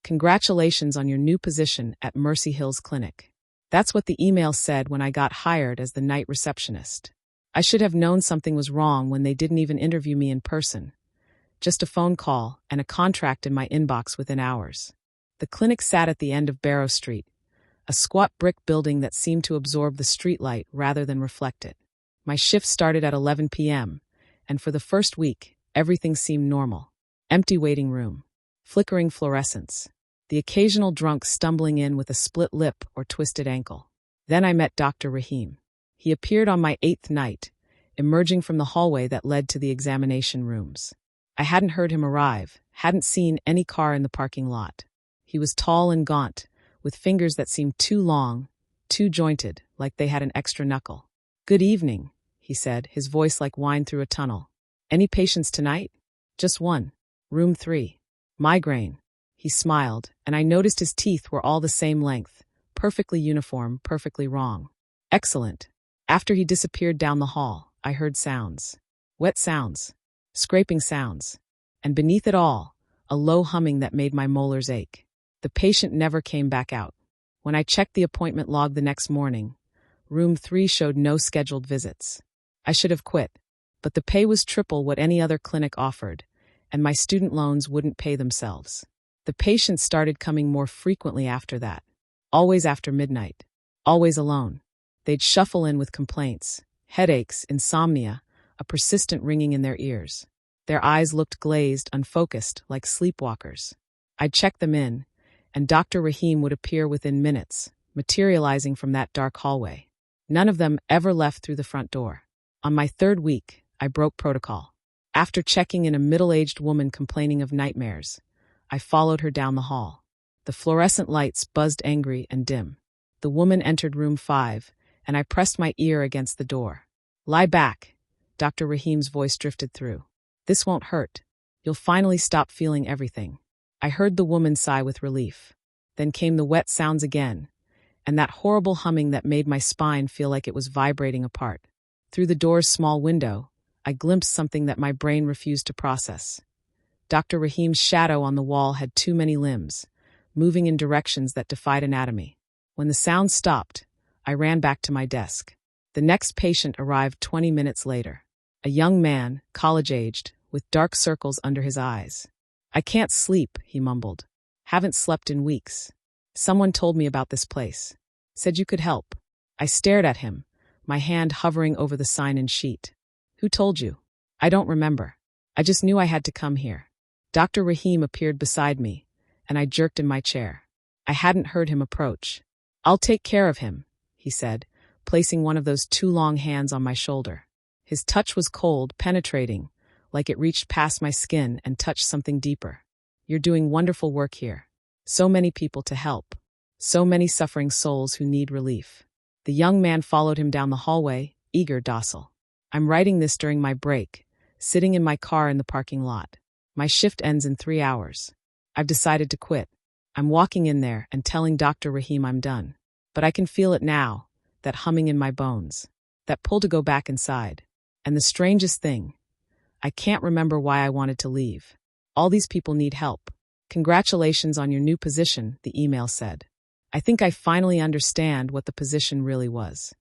Congratulations on your new position at Mercy Hills Clinic. That's what the email said when I got hired as the night receptionist. I should have known something was wrong when they didn't even interview me in person. Just a phone call and a contract in my inbox within hours. The clinic sat at the end of Barrow Street, a squat brick building that seemed to absorb the streetlight rather than reflect it. My shift started at 11 p.m., and for the first week, everything seemed normal. Empty waiting room, flickering fluorescents, the occasional drunk stumbling in with a split lip or twisted ankle. Then I met Dr. Rahim. He appeared on my 8th night, emerging from the hallway that led to the examination rooms. I hadn't heard him arrive, hadn't seen any car in the parking lot. He was tall and gaunt, with fingers that seemed too long, too jointed, like they had an extra knuckle. "Good evening," he said, his voice like wine through a tunnel. "Any patients tonight?" "Just one. Room 3. Migraine." He smiled, and I noticed his teeth were all the same length, perfectly uniform, perfectly wrong. "Excellent." After he disappeared down the hall, I heard sounds. Wet sounds. Scraping sounds. And beneath it all, a low humming that made my molars ache. The patient never came back out. When I checked the appointment log the next morning, room 3 showed no scheduled visits. I should have quit, but the pay was triple what any other clinic offered, and my student loans wouldn't pay themselves. The patients started coming more frequently after that, always after midnight, always alone. They'd shuffle in with complaints, headaches, insomnia, a persistent ringing in their ears. Their eyes looked glazed, unfocused, like sleepwalkers. I'd check them in, and Dr. Rahim would appear within minutes, materializing from that dark hallway. None of them ever left through the front door. On my 3rd week, I broke protocol. After checking in a middle-aged woman complaining of nightmares, I followed her down the hall. The fluorescent lights buzzed angry and dim. The woman entered room 5, and I pressed my ear against the door. "Lie back," Dr. Rahim's voice drifted through. "This won't hurt. You'll finally stop feeling everything." I heard the woman sigh with relief. Then came the wet sounds again, and that horrible humming that made my spine feel like it was vibrating apart. Through the door's small window, I glimpsed something that my brain refused to process. Dr. Rahim's shadow on the wall had too many limbs, moving in directions that defied anatomy. When the sound stopped, I ran back to my desk. The next patient arrived 20 minutes later. A young man, college-aged, with dark circles under his eyes. "I can't sleep," he mumbled. "Haven't slept in weeks. Someone told me about this place. Said you could help." I stared at him, my hand hovering over the sign-in sheet. "Who told you?" "I don't remember. I just knew I had to come here." Dr. Rahim appeared beside me, and I jerked in my chair. I hadn't heard him approach. "I'll take care of him," he said, placing one of those 2 long hands on my shoulder. His touch was cold, penetrating, like it reached past my skin and touched something deeper. "You're doing wonderful work here. So many people to help. So many suffering souls who need relief." The young man followed him down the hallway, eager, docile. "I'm writing this during my break, sitting in my car in the parking lot. My shift ends in 3 hours. I've decided to quit. I'm walking in there and telling Dr. Rahim I'm done. But I can feel it now, that humming in my bones, that pull to go back inside. And the strangest thing, I can't remember why I wanted to leave. All these people need help. Congratulations on your new position," the email said. "I think I finally understand what the position really was."